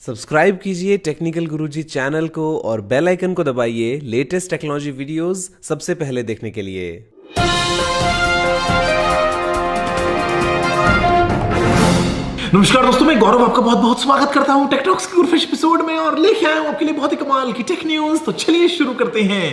Subscribe कीजिए technical गुरुजी channel को और बेल आइकन को दबाइए लेटेस्ट टेक्नोलॉजी वीडियोस सबसे पहले देखने के लिए। नमस्कार दोस्तों, मैं गौरव आपका बहुत बहुत स्वागत करता हूं टेक्टॉक्स के फ्रेश एपिसोड में और लेके आया हूं आपके लिए बहुत ही कमाल की टेक न्यूज। तो चलिए शुरू करते हैं।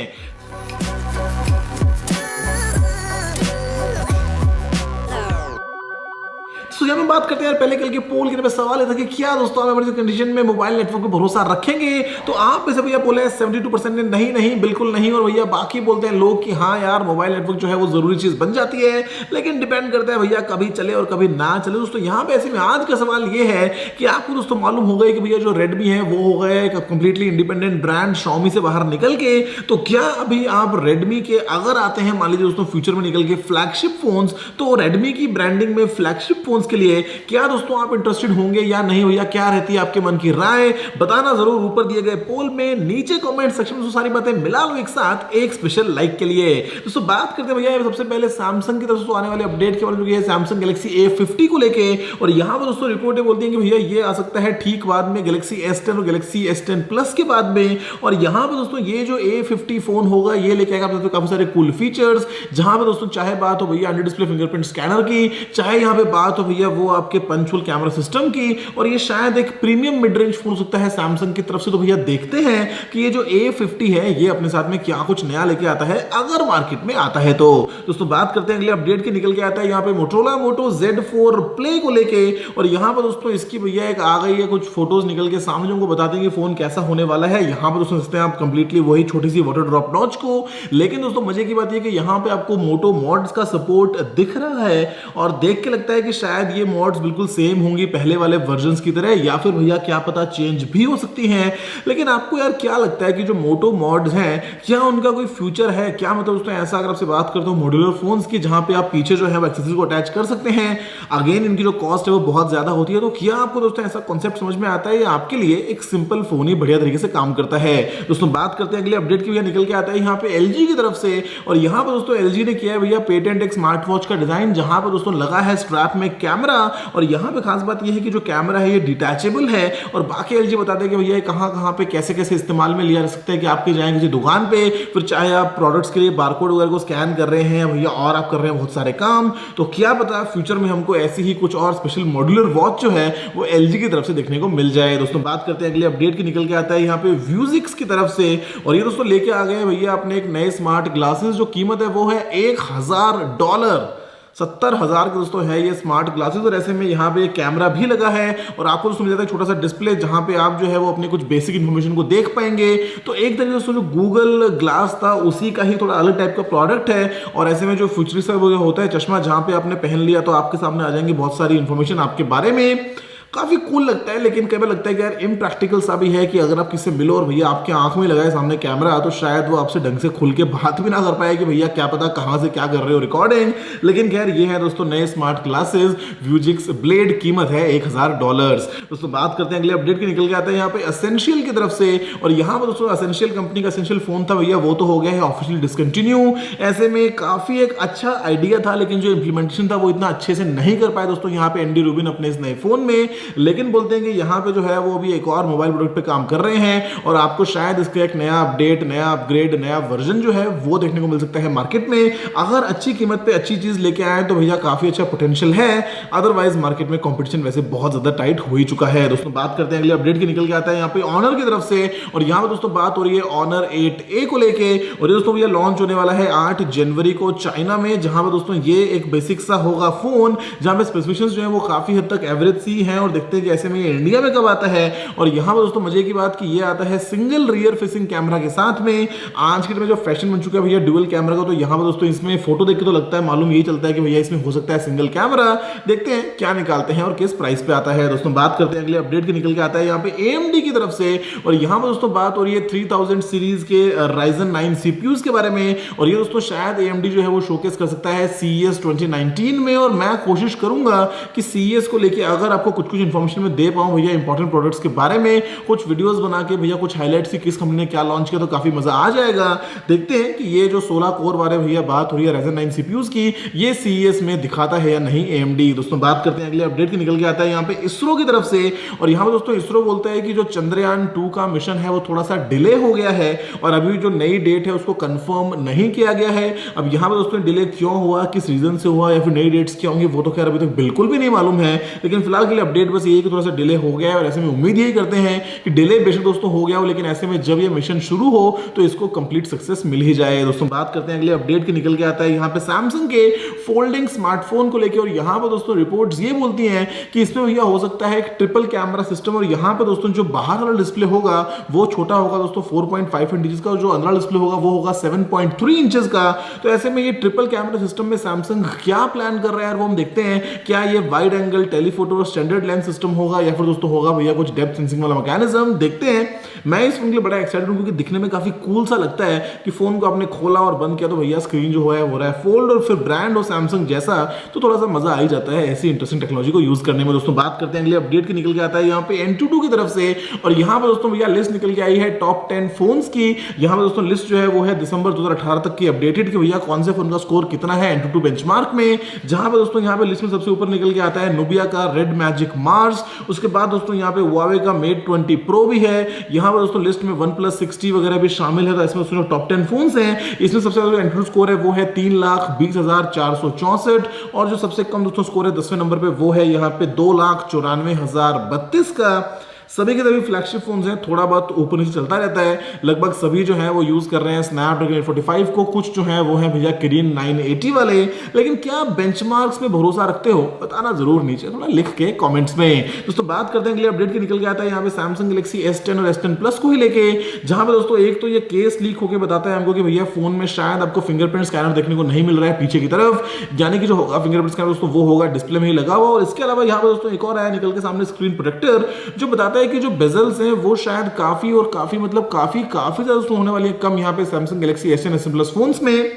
तो जब हम बात करते हैं पहले कल के पोल के सवाल था कि क्या दोस्तों आप इमरजेंसी कंडीशन में मोबाइल नेटवर्क पर भरोसा रखेंगे। तो आप में से भैया बोले 72% ने नहीं बिल्कुल नहीं, और भैया बाकी बोलते हैं लोग कि हाँ यार मोबाइल नेटवर्क जो है वो जरूरी चीज बन जाती है, लेकिन डिपेंड करता है भैया कभी चले और कभी ना चले। दोस्तों यहाँ पे ऐसे में आज का सवाल ये है कि आपको दोस्तों मालूम होगा कि भैया जो रेडमी है वो हो गए कंप्लीटली इंडिपेंडेंट ब्रांड Xiaomi से बाहर निकल के। तो क्या अभी आप रेडमी के अगर आते हैं मान लीजिए दोस्तों फ्यूचर में निकल के फ्लैगशिप फोन्स, तो रेडमी की ब्रांडिंग में फ्लैगशिप फोन्स के लिए क्या दोस्तों आप इंटरेस्टेड होंगे या नहीं भैया? क्या रहती है आपके मन की राय, बताना जरूर ऊपर दिए गए पोल में। नीचे कमेंट सेक्शन में सारी बातें मिला लो एक साथ एक स्पेशल लाइक के लिए। दोस्तों बात करते हैं भैया सबसे पहले सैमसंग की तरफ से आने वाले अपडेट के बारे में, जो है सैमसंग गैलेक्सी A50 को लेके। और यहां पर दोस्तों रिपोर्टें बोलती हैं कि भैया ये आ सकता है ठीक बाद में गैलेक्सी S10 और गैलेक्सी S10 प्लस के बाद में। और यहां पर दोस्तों ये जो A50 फोन होगा ये लेके आएगा आपको काफी सारे कूल फीचर्स, जहां पर दोस्तों चाहे बात हो भैया अंडर डिस्प्ले फिंगरप्रिंट स्कैनर की, चाहे यहां पे बात हो भैया वो आपके पंचुअल कैमरा सिस्टम की, और ये शायद एक प्रीमियम मिड रेंज फोन हो सकता है सैमसंग की तरफ से। तो भैया देखते हैं कि ये जो A50 है ये अपने साथ में क्या कुछ नया लेके आता है अगर मार्केट में आता है। तो दोस्तों बात करते हैं अगले अपडेट की। निकल के आता है यहाँ पे मोटोरोला मोटो Z4 प्ले को लेके, और यहाँ पर दोस्तों इसकी भैया एक आ गई है कुछ फोटोज निकल के सामने जो उनको बताते हैं कि फोन कैसा होने वाला है। यहाँ पर दोस्तों सकते हैं आप कंप्लीटली वही छोटी सी वाटर ड्रॉप नॉच को, लेकिन दोस्तों मजे की बात यह कि यहाँ पे आपको मोटो मॉड्स का सपोर्ट दिख रहा है, और देख के लगता है कि शायद ये मॉड्स बिल्कुल सेम होंगी पहले वाले वर्जन्स की तरह, या फिर भैया क्या पता चेंज भी हो सकती हैं। लेकिन आपको यार क्या लगता है कि जो मोटो मॉड्स हैं क्या उनका कोई फ्यूचर है क्या? मतलब दोस्तों ऐसा अगर आपसे बात करता हूं मॉड्यूलर फोन्स की जहां पे आप पीछे जो है वो एक्सेसरीज को अटैच कर सकते हैं, अगेन इनकी जो कॉस्ट है वो बहुत ज्यादा होती है। तो क्या आपको दोस्तों ऐसा कॉन्सेप्ट समझ में आता है या आपके लिए एक सिंपल फोन ही बढ़िया तरीके से काम करता है? दोस्तों बात करते हैं अगले अपडेट की। भैया निकल के आता है यहाँ पे LG की तरफ से, और यहाँ पर दोस्तों LG ने किया है भैया पेटेंट एक स्मार्ट वॉच का डिजाइन, जहां पर दोस्तों लगा है स्ट्रैप में कैमरा। और यहाँ पे खास बात यह है कि जो कैमरा है ये डिटैचेबल है, और बाकी LG बताते हैं कि भैया कहां पे कैसे कैसे इस्तेमाल में लिया जा सकता है कि आपके जाएंगे किसी दुकान पे, फिर चाहे आप प्रोडक्ट्स के लिए बारकोड वगैरह को स्कैन कर रहे हैं भैया और आप कर रहे हैं बहुत सारे काम, तो क्या पता फ्यूचर में हमको ऐसी ही कुछ और स्पेशल मॉड्यूलर वॉच जो है वो LG की तरफ से देखने को मिल जाए। दोस्तों बात करते हैं अगले अपडेट की। निकल के आता है यहाँ पे Vuzix की तरफ से, और ये दोस्तों लेके आ गए भैया अपने एक नए स्मार्ट ग्लासेस, जो कीमत है वो है $1000, 70,000 के दोस्तों है ये स्मार्ट ग्लासेस। और ऐसे में यहाँ पे कैमरा भी लगा है, और आपको दोस्तों मिल जाता है छोटा सा डिस्प्ले जहाँ पे आप जो है वो अपने कुछ बेसिक इन्फॉर्मेशन को देख पाएंगे। तो एक तरीके से जो गूगल ग्लास था उसी का ही थोड़ा अलग टाइप का प्रोडक्ट है, और ऐसे में जो फ्यूचरिस्टिक होता है चश्मा जहाँ पे आपने पहन लिया तो आपके सामने आ जाएंगी बहुत सारी इन्फॉर्मेशन आपके बारे में। काफी कूल लगता है, लेकिन कई बार लगता है कि यार इम्प्रैक्टिकल सा भी है कि अगर आप किससे मिलो और भैया आपके आंख में लगाए सामने कैमरा, तो शायद वो आपसे ढंग से खुल के बात भी ना कर पाए कि भैया क्या पता कहां से क्या कर रहे हो रिकॉर्डिंग। लेकिन खैर ये है दोस्तों नए स्मार्ट ग्लासेस Vuzix ब्लेड, कीमत है $1000। दोस्तों बात करते हैं अगले अपडेट की। निकल के आता है यहाँ पे एसेंशियल की तरफ से, और यहाँ पर दोस्तों एसेंशियल कंपनी का एसेंशियल फोन था भैया वो तो हो गया है ऑफिशियली डिसकंटिन्यू। ऐसे में काफी एक अच्छा आइडिया था, लेकिन जो इंप्लीमेंटेशन था वो इतना अच्छे से नहीं कर पाए दोस्तों यहाँ पे एंडी रूबिन अपने इस नए फोन में। लेकिन बोलते हैं कि यहाँ पे जो है वो भी एक और मोबाइल प्रोडक्ट पे काम कर रहे हैं, और आपको शायद इसका एक नया अपडेट, नया अपग्रेड, नया वर्जन जो है वो देखने को मिल सकता है मार्केट में। अगर अच्छी कीमत पे अच्छी चीज लेके आए तो भैया काफी अच्छा पोटेंशियल है, अदरवाइज मार्केट में कंपटीशन वैसे बहुत ज्यादा टाइट हो ही चुका है। दोस्तों बात करते हैं अगले अपडेट की। निकल के आता है यहाँ पे ऑनर की तरफ से, और यहाँ पे दोस्तों बात हो रही है ऑनर 8A को लेके, और ये दोस्तों भैया लॉन्च होने वाला है 8 जनवरी को चाइना में, जहां पे दोस्तों ये एक बेसिक सा होगा फोन जहां पे स्पेसिफिकेशंस जो है वो काफी हद तक एवरेज सी हैं, और देखते हैं कि ऐसे में ये इंडिया में कब आता है। और यहां पर दोस्तों मजे की बात कि ये आता है सिंगल रियर फेसिंग कैमरा के साथ में। आज के दिन में जो फैशन बन चुका है भैया डुअल कैमरा का, तो यहां पर दोस्तों इसमें फोटो देख के तो लगता है मालूम यही चलता है कि भैया इसमें हो सकता है सिंगल कैमरा। देखते हैं क्या निकालते हैं और किस प्राइस पे आता है। दोस्तों बात करते हैं अगले अपडेट की। निकल के आता है यहाँ पे AMD की तरफ से, और यहां पर दोस्तों बात हो रही है 3000 सीरीज के Ryzen 9 CPUs के बारे में, और ये दोस्तों शायद AMD जो है वो शोकेस कर सकता है CES 2019 में। और मैं कोशिश करूंगा कि CES को लेके अगर आपको कुछ कुछ इन्फॉर्मेशन में दे पाऊँ भैया इंपॉर्टेंट प्रोडक्ट्स के बारे में, कुछ वीडियोस बना के भैया कुछ हाईलाइट्स की किस कंपनी ने क्या लॉन्च किया, तो काफी मजा आ जाएगा। देखते हैं कि ये जो 16 कोर वाले भैया बात हो रही है Ryzen 9 सीपीयूज की, ये CES में दिखाता है या नहीं AMD। दोस्तों बात करते हैं अगले अपडेट की, निकल के आता है यहाँ पे इसरो की तरफ से, और यहाँ पे दोस्तों इसरो बोलता है कि जो चंद्रयान 2 का मिशन है वो थोड़ा सा डिले हो गया है और अभी जो नई डेट है उसको कंफर्म नहीं किया गया है। अब यहाँ पे दोस्तों डिले क्यों हुआ, किस रीजन से हुआ, या फिर नई डेट्स क्या होंगी, वो तो खैर अभी तक बिल्कुल भी नहीं मालूम है। लेकिन फिलहाल के लिए अपडेट बस ये है कि थोड़ा सा डिले हो गया है, और ऐसे में उम्मीद यही करते हैं कि डिले बेशक दोस्तों हो गया हो, लेकिन ऐसे में जब ये मिशन शुरू हो तो इसको कंप्लीट सक्सेस मिल ही जाए। दोस्तों बात करते हैं अगले अपडेट की, निकल के आता है यहाँ पे सैमसंग के फोल्डिंग स्मार्टफोन को लेकर, और यहाँ पे दोस्तों रिपोर्ट्स ये बोलती हैं कि इसमें भैया हो सकता है एक ट्रिपल कैमरा सिस्टम, और यहाँ पे दोस्तों जो बाहर वाला डिस्प्ले होगा वो छोटा होगा दोस्तों 4.5 इंचेस का, और जो अंदर डिस्प्ले होगा वो होगा 7.3 इंचेस का। तो ऐसे में ये ट्रिपल कैमरा सिस्टम में सैमसंग क्या प्लान कर रहा है वो हम देखते हैं। क्या ये वाइड एंगल टेलीफोटो और स्टैंडर्ड लेंस सिस्टम होगा, या फिर दोस्तों होगा भैया कुछ डेप्थ सेंसिंग वाला मैकेनिज्म, देखते हैं। मैं इस फोन के लिए बड़ा एक्साइटेड हूं क्योंकि दिखने में काफी कूल सा लगता है कि फोन को आपने खोला और बंद किया तो भैया स्क्रीन जो है हो रहा है फोल्ड, और फिर ब्रांड हो सैमसंग जैसा, तो थोड़ा सा मजा आ ही जाता है ऐसी इंटरेस्टिंग टेक्नोलॉजी को यूज करने में। दोस्तों बात करते हैं अगले अपडेट की, निकल के आता है यहाँ पे Antutu की तरफ से, और यहाँ पे दोस्तों भैया लिस्ट निकल के आई है टॉप 10 फोन्स की। यहाँ पे दोस्तों लिस्ट जो है वो है दिसंबर 2018 तक की अपडेटेड कि भैया कौन से फोन का स्कोर कितना है Antutu बेंचमार्क में। जहां पे दोस्तों यहाँ पे लिस्ट में सबसे ऊपर निकल के आता है Nubia का रेड मैजिक मार्स, उसके बाद दोस्तों यहाँ पे Huawei का Mate 20 Pro भी है। यहाँ पे दोस्तों लिस्ट में OnePlus 60 वगैरह भी शामिल है, तो इसमें दोस्तों टॉप 10 फोन्स हैं। इसमें सबसे ज्यादा Antutu स्कोर है वो है 3,20,464, और जो सबसे कम दोस्तों स्कोर है 10वें नंबर पे वो है यहाँ पे 2,94,032 का। सभी के सभी फ्लैगशिप फोन्स हैं, थोड़ा बहुत ऊपर नीचे चलता रहता है, लगभग सभी जो है वो यूज कर रहे हैं स्नैपड्रैगन 845 को, कुछ जो है वो है भैया Kirin 980 वाले। लेकिन क्या बेंचमार्क्स में भरोसा रखते हो, बताना जरूर नीचे थोड़ा लिख के कमेंट्स में। दोस्तों बात करते हैं अगले अपडेट की, निकल के आता है यहाँ पे Samsung Galaxy S10 और S10 Plus को ही लेके, जहां पे दोस्तों एक तो ये केस लीक होकर बताता है हमको कि भैया फोन में शायद आपको फिंगरप्रिंट स्कैनर देखने को नहीं मिल रहा है पीछे की तरफ, यानी कि जो होगा फिंगरप्रिंट स्कैनर दोस्तों वो होगा डिस्प्ले में ही लगा हुआ। और इसके अलावा यहाँ पे दोस्तों एक और आया निकल के सामने स्क्रीन प्रोटेक्टर, जो बताता है कि जो बेजल्स हैं वो शायद काफी और काफी मतलब काफी ज्यादा होने वाली है कम यहाँ पे Samsung Galaxy S10 S10 Plus phones में।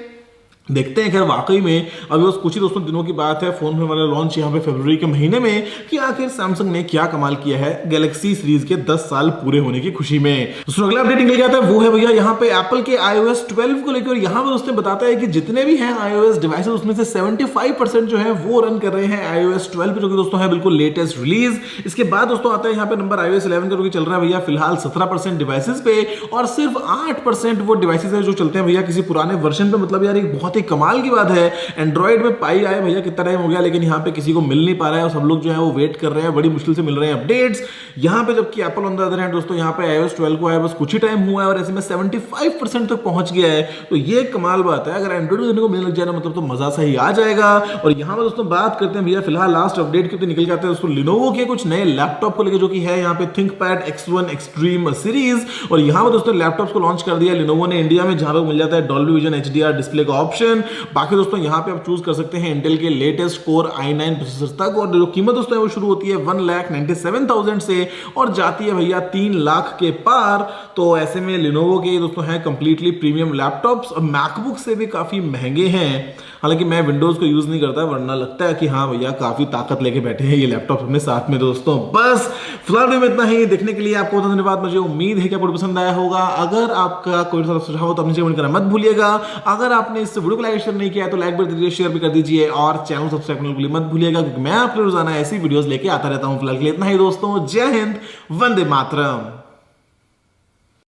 देखते हैं खैर वाकई में अभी बस कुछ ही दोस्तों दिनों की बात है, फोन होने वाला लॉन्च यहाँ पे फरवरी के महीने में, कि आखिर सैमसंग ने क्या कमाल किया है गैलेक्सी सीरीज के 10 साल पूरे होने की खुशी में। दोस्तों अगला अपडेट निकल के आता है वो है भैया यहाँ पे एप्पल के iOS 12 को लेकर, यहाँ पर दोस्तों बताता है कि जितने भी हैं iOS डिवाइसेस उसमें से 75% जो है वो रन कर रहे हैं iOS 12 पे, जो कि दोस्तों है बिल्कुल लेटेस्ट रिलीज। इसके बाद दोस्तों आता है यहाँ पे नंबर iOS 11 का, जो कि चल रहा है भैया फिलहाल 17% डिवाइसेस पे, और सिर्फ 8% वो डिवाइसेस है जो चलते हैं भैया किसी पुराने वर्जन पे। मतलब यार एक बहुत ही कमाल की बात है। एंड्रॉइड में पाई आए भैया कितना टाइम हो गया, लेकिन यहाँ पे किसी को मिल नहीं पा रहा है, और सब लोग जो है वो वेट कर रहे हैं, बड़ी मुश्किल से मिल रहे हैं अपडेट्स यहाँ पे। जबकि Apple on the other hand दोस्तों यहाँ पे iOS 12 को आया बस कुछ ही टाइम हुआ है, और ऐसे में 75% तक पहुंच गया है। तो ये कमाल बात है, अगर एंड्रॉइड देने को मिलने लग जाए ना मतलब तो मजा सा ही आ जाएगा। और यहाँ पे दोस्तों बात करते हैं भैया फिलहाल लास्ट अपडेट के, तो निकल के आते हैं दोस्तों लिनोवो के कुछ नए लैपटॉप को लेकर, जो कि है यहाँ पे थिंकपैड X1 एक्सट्रीम सीरीज। और यहाँ पे दोस्तों लैपटॉप को लॉन्च कर दिया लिनोवो ने इंडिया में, जहां पे मिल जाता है डॉल्बी विजन HDR डिस्प्ले का ऑप्शन। बाकी दोस्तों यहाँ पे आप चूज कर सकते हैं इंटेल के लेटेस्ट कोर i9 प्रोसेसर तक, और जो कीमत दोस्तों है वो शुरू होती है 1,97,000 से और जाती है भैया 3 लाख के पार। तो ऐसे में लिनोवो के दोस्तों है कंप्लीटली प्रीमियम लैपटॉप्स, और मैकबुक से भी काफी महंगे हैं। हालांकि मैं विंडोज को यूज नहीं करता, वरना लगता है कि हाँ भैया काफी ताकत लेके बैठे हैं ये लैपटॉप अपने साथ में। दोस्तों बस फिलहाल में इतना ही, देखने के लिए आपको धन्यवाद। मुझे उम्मीद है कि आपको पसंद आया होगा। अगर आपका कोई सुझाव हो तो अपने कमेंट करना मत भूलिएगा। अगर आपने इस वीडियो को लाइक शेयर नहीं किया है तो लाइक कर दीजिए, शेयर भी कर दीजिए, और चैनल सब्सक्राइब करने के लिए मत भूलिएगा, क्योंकि मैं आप रोजाना ऐसी वीडियोस लेके आता रहता हूं। फिलहाल के लिए इतना ही दोस्तों, जय हिंद, वंदे मातरम।